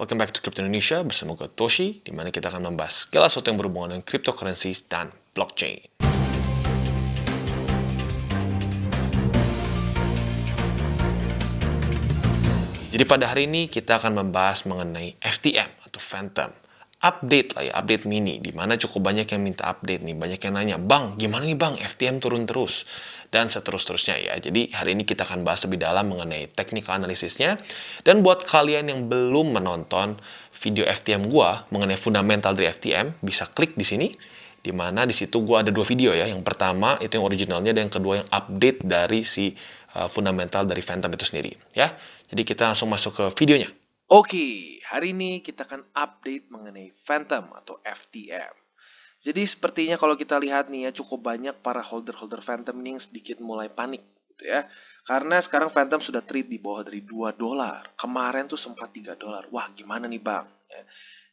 Welcome back to Crypto Indonesia bersama gue Toshi, di mana kita akan membahas segala sesuatu yang berhubungan dengan cryptocurrencies dan blockchain. Jadi pada hari ini kita akan membahas mengenai FTM atau Phantom. Update lah ya, update mini, di mana cukup banyak yang minta update nih, banyak yang nanya, Bang, gimana nih Bang, FTM turun terus? Dan seterus-terusnya ya. Jadi hari ini kita akan bahas lebih dalam mengenai technical analisisnya. Dan buat kalian yang belum menonton video FTM gua mengenai fundamental dari FTM, bisa klik di sini. Di mana di situ gua ada dua video ya. Yang pertama itu yang originalnya, dan yang kedua yang update dari si fundamental dari Phantom itu sendiri ya. Jadi kita langsung masuk ke videonya. Oke, hari ini kita akan update mengenai Phantom atau FTM. Jadi sepertinya kalau kita lihat nih ya, cukup banyak para holder-holder Phantom ini yang sedikit mulai panik gitu ya. Karena sekarang Phantom sudah trade di bawah dari $2. Kemarin tuh sempat $3. Wah, gimana nih Bang? Ya.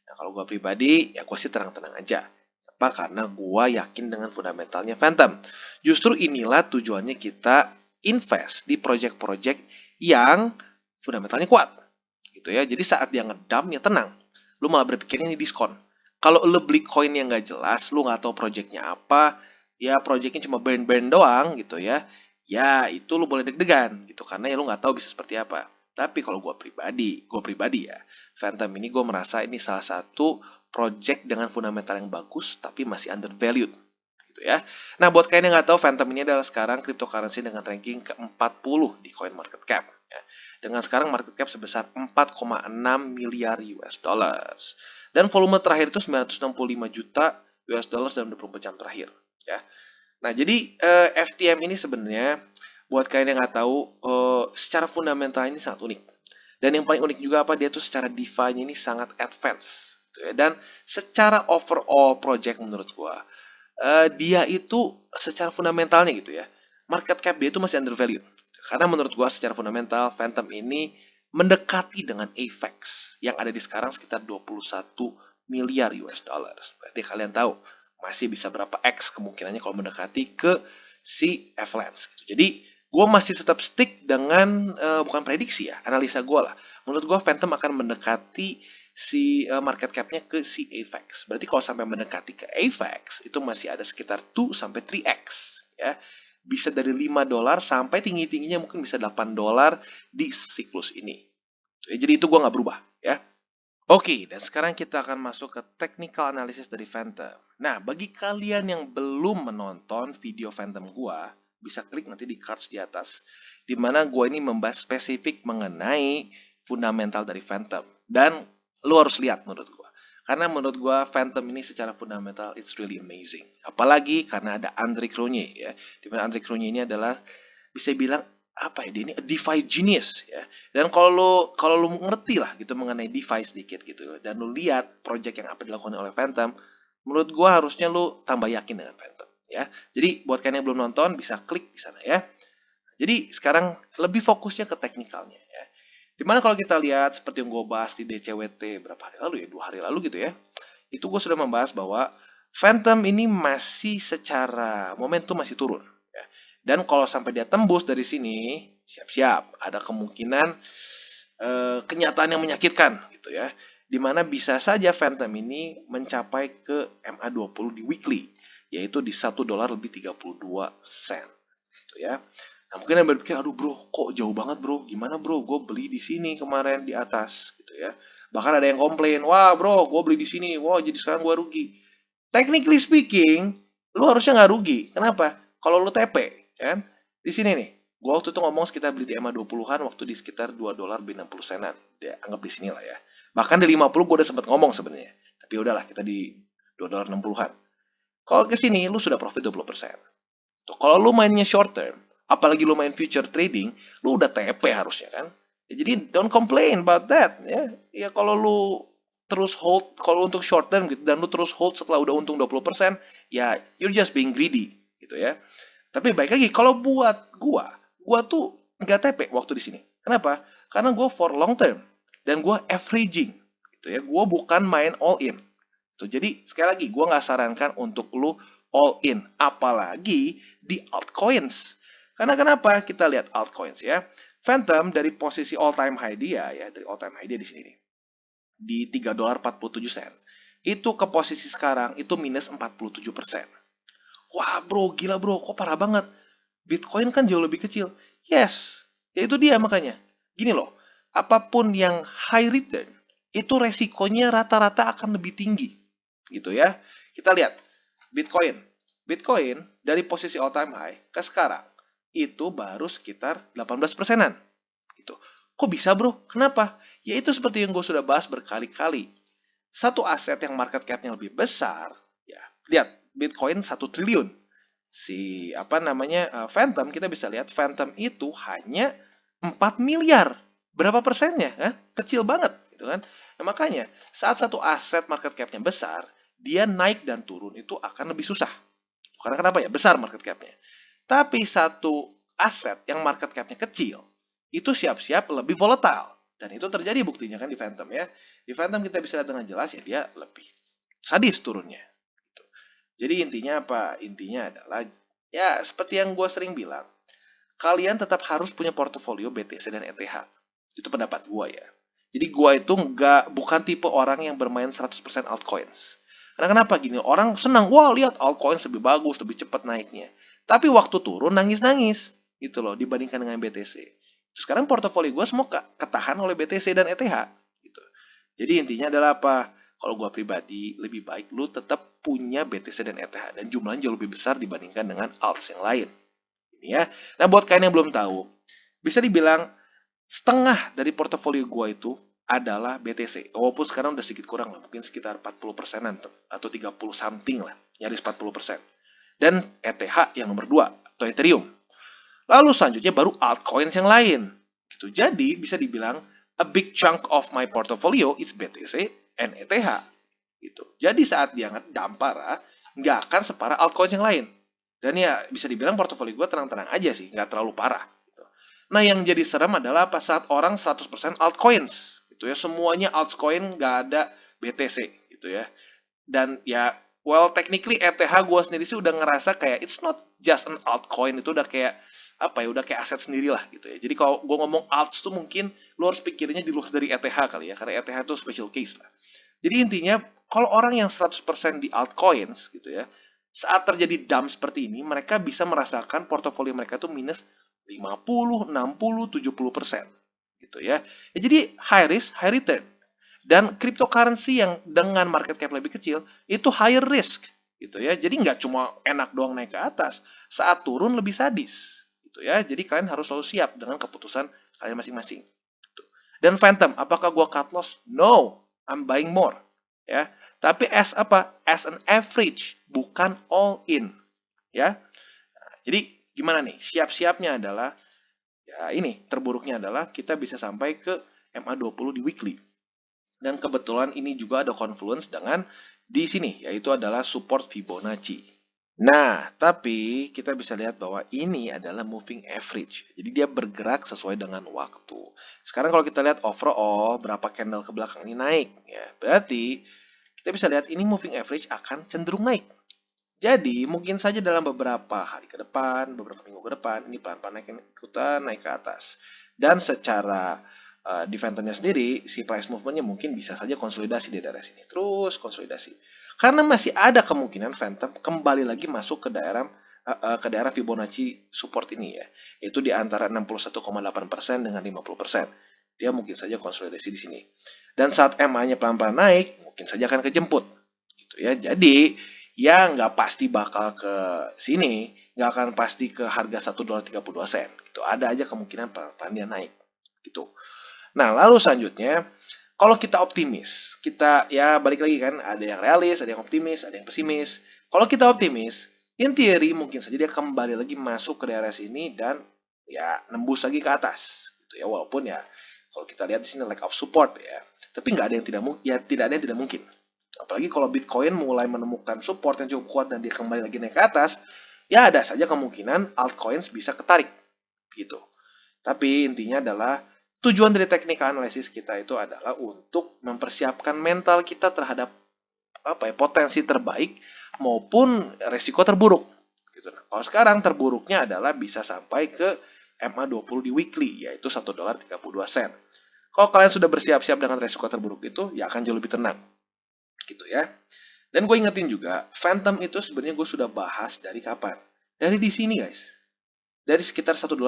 Nah, kalau gue pribadi, ya gue sih tenang-tenang aja. Apa? Karena gue yakin dengan fundamentalnya Phantom. Justru inilah tujuannya kita invest di project-project yang fundamentalnya kuat. Gitu ya. Jadi saat dia ngedump ya tenang. Lu malah berpikirnya ini diskon. Kalau lu beli koin yang nggak jelas, lu nggak tahu projectnya apa, ya projectnya cuma burn-burn doang gitu ya. Ya itu lu boleh deg-degan gitu karena ya lu nggak tahu bisa seperti apa. Tapi kalau gue pribadi ya, Phantom ini gue merasa ini salah satu project dengan fundamental yang bagus tapi masih undervalued gitu ya. Nah buat kalian yang nggak tahu, Phantom ini adalah sekarang cryptocurrency dengan ranking ke-40 di coin market cap. Ya. Dengan sekarang market cap sebesar 4,6 miliar US dollars. Dan volume terakhir itu 965 juta US dollars dalam 24 jam terakhir. Ya. Nah jadi FTM ini sebenarnya buat kalian yang nggak tahu, secara fundamental ini sangat unik. Dan yang paling unik juga apa, dia tuh secara DeFi ini sangat advance. Gitu ya. Dan secara overall project menurut gua, dia itu secara fundamentalnya gitu ya, market cap dia itu masih undervalued. Karena menurut gua secara fundamental, Phantom ini mendekati dengan AVAX yang ada di sekarang sekitar 21 miliar US dollars. Berarti kalian tahu masih bisa berapa X kemungkinannya kalau mendekati ke si Avalanche gitu. Jadi gue masih tetap stick dengan bukan prediksi ya, analisa gue lah. Menurut gue Phantom akan mendekati si market cap-nya ke si AVAX. Berarti kalau sampai mendekati ke AVAX itu masih ada sekitar 2 sampai 3x ya. Bisa dari $5 sampai tinggi-tingginya mungkin bisa $8 di siklus ini. Jadi itu gue nggak berubah ya. Oke, dan sekarang kita akan masuk ke technical analysis dari Phantom. Nah, bagi kalian yang belum menonton video Phantom gua, bisa klik nanti di cards di atas, di mana gua ini membahas spesifik mengenai fundamental dari Phantom. Dan lu harus lihat menurut gua. Karena menurut gua Phantom ini secara fundamental it's really amazing. Apalagi karena ada Andre Cronje ya. Di mana Andre Cronje ini adalah bisa bilang apa ya, dia ini DeFi genius ya. Dan kalau lu ngerti lah gitu mengenai DeFi sedikit gitu, dan lu lihat project yang apa dilakukan oleh Phantom, menurut gua harusnya lu tambah yakin dengan Phantom ya. Jadi buat kalian yang belum nonton bisa klik di sana ya. Jadi sekarang lebih fokusnya ke teknikalnya ya. Dimana kalau kita lihat seperti yang gue bahas di DCWT berapa hari lalu ya, 2 hari lalu gitu ya, itu gue sudah membahas bahwa Phantom ini masih secara momentum masih turun ya. Dan kalau sampai dia tembus dari sini, siap-siap ada kemungkinan kenyataan yang menyakitkan gitu ya. Dimana bisa saja Phantom ini mencapai ke MA20 di weekly, yaitu di $1 lebih 32 sen gitu ya. Nah mungkin yang berpikir, aduh bro, kok jauh banget bro, gimana bro, gue beli di sini kemarin di atas gitu ya. Bahkan ada yang komplain, wah bro, gue beli di sini, wah jadi sekarang gue rugi. Technically speaking, lu harusnya nggak rugi. Kenapa? Kalau lu TP, kan? Di sini nih, gue waktu itu ngomong sekitar beli di EMA 20-an, waktu di sekitar $2 lebih 60 senan. Ya, anggap di sini lah ya. Bahkan di 50 gue udah sempat ngomong sebenarnya. Tapi udahlah, kita di $2.60-an. Kalau ke sini, lu sudah profit 20%. Tuh, kalau lu mainnya short term, apalagi lu main future trading, lu udah TP harusnya kan. Ya, jadi don't complain about that ya. Ya kalau lu terus hold, kalau untuk short term gitu, dan lu terus hold setelah udah untung 20%, ya you're just being greedy gitu ya. Tapi baik lagi, kalau buat gua tuh nggak TP waktu di sini. Kenapa? Karena gua for long term dan gua averaging gitu ya. Gua bukan main all in. Tuh, jadi sekali lagi gua nggak sarankan untuk lu all in, apalagi di altcoins. Karena kenapa? Kita lihat altcoins ya. Phantom dari posisi all time high dia ya, dari all time high dia di sini nih. di $3.47. Itu ke posisi sekarang itu minus 47%. Wah bro, gila bro, kok parah banget. Bitcoin kan jauh lebih kecil. Yes, ya itu dia makanya. Gini loh, apapun yang high return, itu resikonya rata-rata akan lebih tinggi. Gitu ya. Kita lihat, Bitcoin. Bitcoin dari posisi all time high ke sekarang, itu baru sekitar 18%-an. Gitu. Kok bisa bro? Kenapa? Ya itu seperti yang gue sudah bahas berkali-kali. Satu aset yang market cap-nya lebih besar, ya lihat, Bitcoin 1 triliun. Si apa namanya Phantom, kita bisa lihat Phantom itu hanya 4 miliar. Berapa persennya? Kecil banget gitu kan. Nah, makanya saat satu aset market cap-nya besar, dia naik dan turun itu akan lebih susah. Karena kenapa ya? Besar market cap-nya. Tapi satu aset yang market cap-nya kecil, itu siap-siap lebih volatile. Dan itu terjadi buktinya kan di Phantom ya. Di Phantom kita bisa lihat dengan jelas ya dia lebih sadis turunnya. Jadi intinya apa? Intinya adalah ya seperti yang gue sering bilang, kalian tetap harus punya portofolio BTC dan ETH. Itu pendapat gue ya. Jadi gue itu bukan tipe orang yang bermain 100% altcoins. Karena kenapa gini? Orang senang, wah lihat altcoins lebih bagus, lebih cepat naiknya. Tapi waktu turun nangis-nangis gitu loh dibandingkan dengan BTC. Terus sekarang portofolio gue semua ketahan oleh BTC dan ETH gitu. Jadi intinya adalah apa? Kalau gue pribadi, lebih baik lu tetap punya BTC dan ETH. Dan jumlahnya jauh lebih besar dibandingkan dengan alts yang lain. Ini ya. Nah buat kalian yang belum tahu, bisa dibilang setengah dari portofolio gue itu adalah BTC. Walaupun sekarang udah sedikit kurang lah. Mungkin sekitar 40%-an atau 30 something lah. Nyaris 40%. Dan ETH yang nomor 2 atau Ethereum. Lalu selanjutnya baru altcoins yang lain. Gitu. Jadi bisa dibilang a big chunk of my portfolio is BTC and ETH. Gitu. Jadi saat dia ngedump parah, nggak akan separah altcoins yang lain. Dan ya bisa dibilang portofolio gue tenang-tenang aja sih, nggak terlalu parah. Gitu. Nah yang jadi serem adalah pas saat orang 100% altcoins. Gitu ya, semuanya altcoin nggak ada BTC. Gitu ya. Dan ya, well technically ETH gue sendiri sih udah ngerasa kayak it's not just an altcoin, itu udah kayak apa ya, udah kayak aset sendiri lah gitu ya. Jadi kalau gue ngomong alts tuh mungkin lo harus pikirnya di luar dari ETH kali ya, karena ETH itu special case lah. Jadi intinya kalau orang yang 100% di altcoins gitu ya, saat terjadi dump seperti ini, mereka bisa merasakan portofolio mereka tuh minus 50, 60, 70% gitu ya. Jadi high risk, high return. Dan cryptocurrency yang dengan market cap lebih kecil itu higher risk gitu ya. Jadi nggak cuma enak doang naik ke atas, saat turun lebih sadis gitu ya. Jadi kalian harus selalu siap dengan keputusan kalian masing-masing. Dan Phantom, apakah gua cut loss? No, I'm buying more. Ya, tapi as apa? As an average, bukan all in. Ya, nah, jadi gimana nih? Siap-siapnya adalah ya ini terburuknya adalah kita bisa sampai ke MA20 di weekly. Dan kebetulan ini juga ada confluence dengan di sini, yaitu adalah support Fibonacci. Nah, tapi kita bisa lihat bahwa ini adalah moving average. Jadi dia bergerak sesuai dengan waktu. Sekarang kalau kita lihat overall, berapa candle ke belakang ini naik. Ya, berarti kita bisa lihat ini moving average akan cenderung naik. Jadi mungkin saja dalam beberapa hari ke depan, beberapa minggu ke depan, ini pelan-pelan naik ke atas. Dan secara di Phantomnya sendiri, si price movementnya mungkin bisa saja konsolidasi di daerah sini. Terus konsolidasi. Karena masih ada kemungkinan Phantom kembali lagi masuk ke daerah Fibonacci support ini ya. Itu di antara 61,8% dengan 50%. Dia mungkin saja konsolidasi di sini. Dan saat MA-nya pelan-pelan naik, mungkin saja akan kejemput. Gitu ya. Jadi, ya nggak pasti bakal ke sini, nggak akan pasti ke harga $1.32. Gitu. Ada aja kemungkinan pelan-pelan dia naik. Gitu. Nah, lalu selanjutnya, kalau kita optimis, kita ya balik lagi kan, ada yang realis, ada yang optimis, ada yang pesimis. Kalau kita optimis, in theory mungkin saja dia kembali lagi masuk ke daerah sini dan ya nembus lagi ke atas. Gitu ya, walaupun ya kalau kita lihat di sini lack of support ya, tapi nggak ada yang tidak mungkin, ya tidak ada yang tidak mungkin. Apalagi kalau Bitcoin mulai menemukan support yang cukup kuat dan dia kembali lagi naik ke atas, ya ada saja kemungkinan altcoins bisa ketarik gitu. Tapi intinya adalah tujuan dari technical analysis kita itu adalah untuk mempersiapkan mental kita terhadap potensi terbaik maupun resiko terburuk. Gitu. Nah, kalau sekarang terburuknya adalah bisa sampai ke MA20 di weekly, yaitu $1.32. Kalau kalian sudah bersiap-siap dengan resiko terburuk itu, ya akan jauh lebih tenang. Gitu ya. Dan gue ingetin juga, Phantom itu sebenarnya gue sudah bahas dari kapan? Dari di sini guys. Dari sekitar $1.20.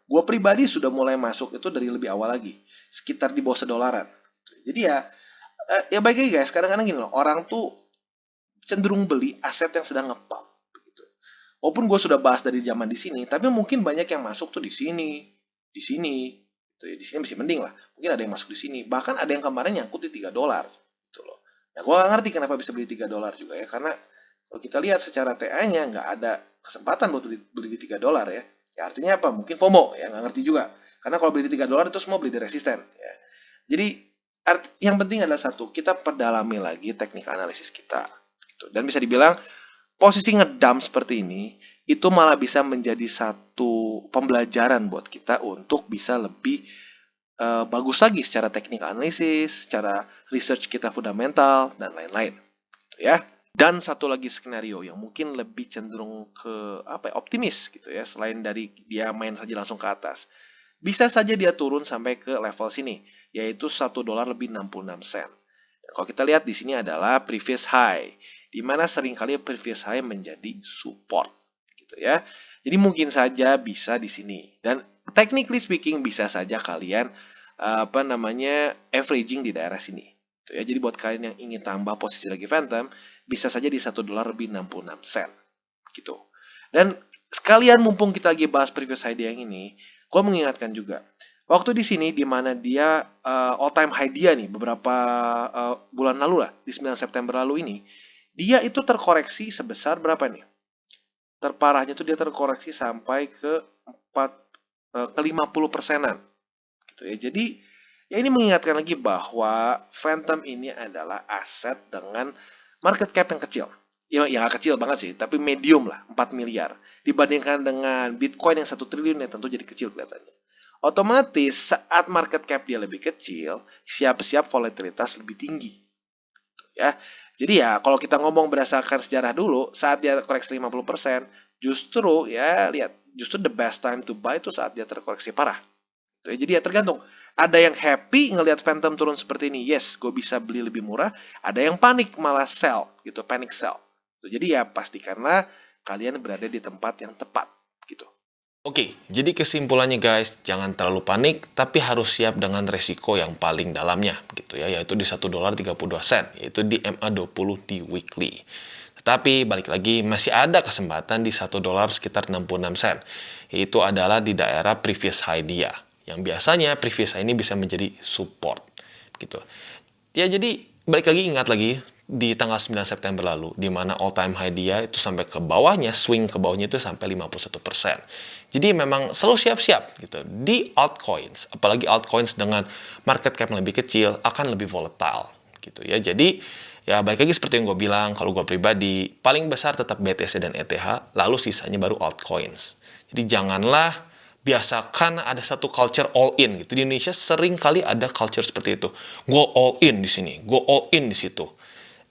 Gue pribadi sudah mulai masuk itu dari lebih awal lagi. Sekitar di bawah $1. Jadi ya baik lagi guys, kadang-kadang gini loh, orang tuh cenderung beli aset yang sedang nge-pump. Begitu. Walaupun gue sudah bahas dari zaman di sini, tapi mungkin banyak yang masuk tuh di sini. Gitu ya. Di sini masih mending lah. Mungkin ada yang masuk di sini. Bahkan ada yang kemarin nyangkut di $3. Gitu loh. Nah, gue gak ngerti kenapa bisa beli $3 juga ya. Karena kalau kita lihat secara TA-nya nggak ada kesempatan buat beli di $3 ya. Ya artinya apa? Mungkin FOMO ya, nggak ngerti juga. Karena kalau beli di $3 itu semua beli di resisten ya. Jadi yang penting adalah satu, kita perdalami lagi teknik analisis kita. Gitu. Dan bisa dibilang posisi ngedump seperti ini itu malah bisa menjadi satu pembelajaran buat kita untuk bisa lebih bagus lagi secara teknik analisis, secara research kita fundamental dan lain-lain. Gitu ya. Dan satu lagi skenario yang mungkin lebih cenderung ke optimis gitu ya, selain dari dia main saja langsung ke atas. Bisa saja dia turun sampai ke level sini, yaitu $1.66. Dan kalau kita lihat di sini adalah previous high, di mana seringkali previous high menjadi support gitu ya. Jadi mungkin saja bisa di sini. Dan technically speaking bisa saja kalian averaging di daerah sini. Ya, jadi buat kalian yang ingin tambah posisi lagi Phantom, bisa saja di $1.66 gitu. Dan sekalian mumpung kita lagi bahas previous high dia yang ini, gue mengingatkan juga, waktu di sini di mana dia all time high dia nih beberapa bulan lalu lah, di 9 September lalu ini, dia itu terkoreksi sebesar berapa nih? Terparahnya tuh dia terkoreksi sampai ke 50%-an gitu ya. Jadi ya ini mengingatkan lagi bahwa Phantom ini adalah aset dengan market cap yang kecil. Ya nggak kecil banget sih, tapi medium lah, 4 miliar. Dibandingkan dengan Bitcoin yang 1 triliun ya tentu jadi kecil kelihatannya. Otomatis saat market cap dia lebih kecil, siap-siap volatilitas lebih tinggi. Ya. Jadi ya kalau kita ngomong berdasarkan sejarah dulu, saat dia koreksi 50%, justru ya lihat, justru the best time to buy itu saat dia terkoreksi parah. Jadi ya tergantung. Ada yang happy ngelihat Phantom turun seperti ini, yes, gue bisa beli lebih murah. Ada yang panik malah sell, gitu, panic sell. Jadi ya pastikanlah kalian berada di tempat yang tepat, gitu. Oke, jadi kesimpulannya guys, jangan terlalu panik, tapi harus siap dengan resiko yang paling dalamnya, gitu ya, yaitu di $1.32, yaitu di MA20 di weekly. Tetapi balik lagi masih ada kesempatan di $1 sekitar 66 sen, yaitu adalah di daerah previous high dia, yang biasanya previous high ini bisa menjadi support, gitu. Ya jadi balik lagi, ingat lagi di tanggal 9 September lalu, di mana all time high dia itu sampai ke bawahnya, swing ke bawahnya itu sampai 51%. Jadi memang selalu siap-siap gitu. Di altcoins, apalagi altcoins dengan market cap yang lebih kecil, akan lebih volatile gitu ya. Jadi ya balik lagi seperti yang gue bilang, kalau gue pribadi, paling besar tetap BTC dan ETH, lalu sisanya baru altcoins. Jadi janganlah biasakan ada satu culture all in gitu. Di Indonesia sering kali ada culture seperti itu. Go all in di sini, go all in di situ.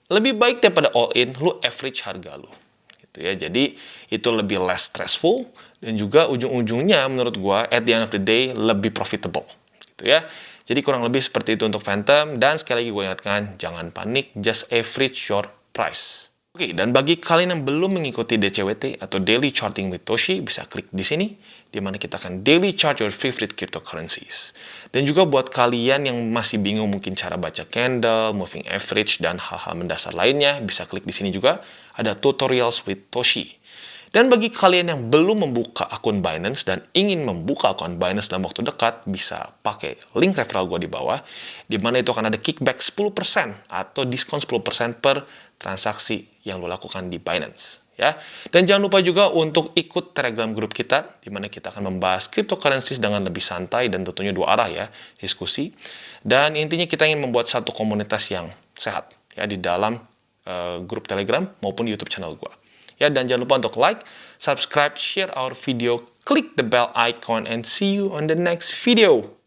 Lebih baik daripada all in, lu average harga lu. Gitu ya. Jadi itu lebih less stressful dan juga ujung-ujungnya menurut gua at the end of the day lebih profitable. Gitu ya. Jadi kurang lebih seperti itu untuk Phantom, dan sekali lagi gue ingatkan, jangan panik, just average your price. Oke, dan bagi kalian yang belum mengikuti DCWT atau Daily Charting with Toshi, bisa klik di sini, di mana kita akan daily chart your favorite cryptocurrencies. Dan juga buat kalian yang masih bingung mungkin cara baca candle, moving average, dan hal-hal mendasar lainnya, bisa klik di sini juga, ada tutorials with Toshi. Dan bagi kalian yang belum membuka akun Binance dan ingin membuka akun Binance dalam waktu dekat, bisa pakai link referral gue di bawah, di mana itu akan ada kickback 10% atau diskon 10% per transaksi yang lo lakukan di Binance. Ya. Dan jangan lupa juga untuk ikut Telegram grup kita, di mana kita akan membahas cryptocurrencies dengan lebih santai dan tentunya dua arah ya, diskusi. Dan intinya kita ingin membuat satu komunitas yang sehat ya di dalam grup Telegram maupun YouTube channel gue. Ya, dan jangan lupa untuk like, subscribe, share our video, click the bell icon, and see you on the next video.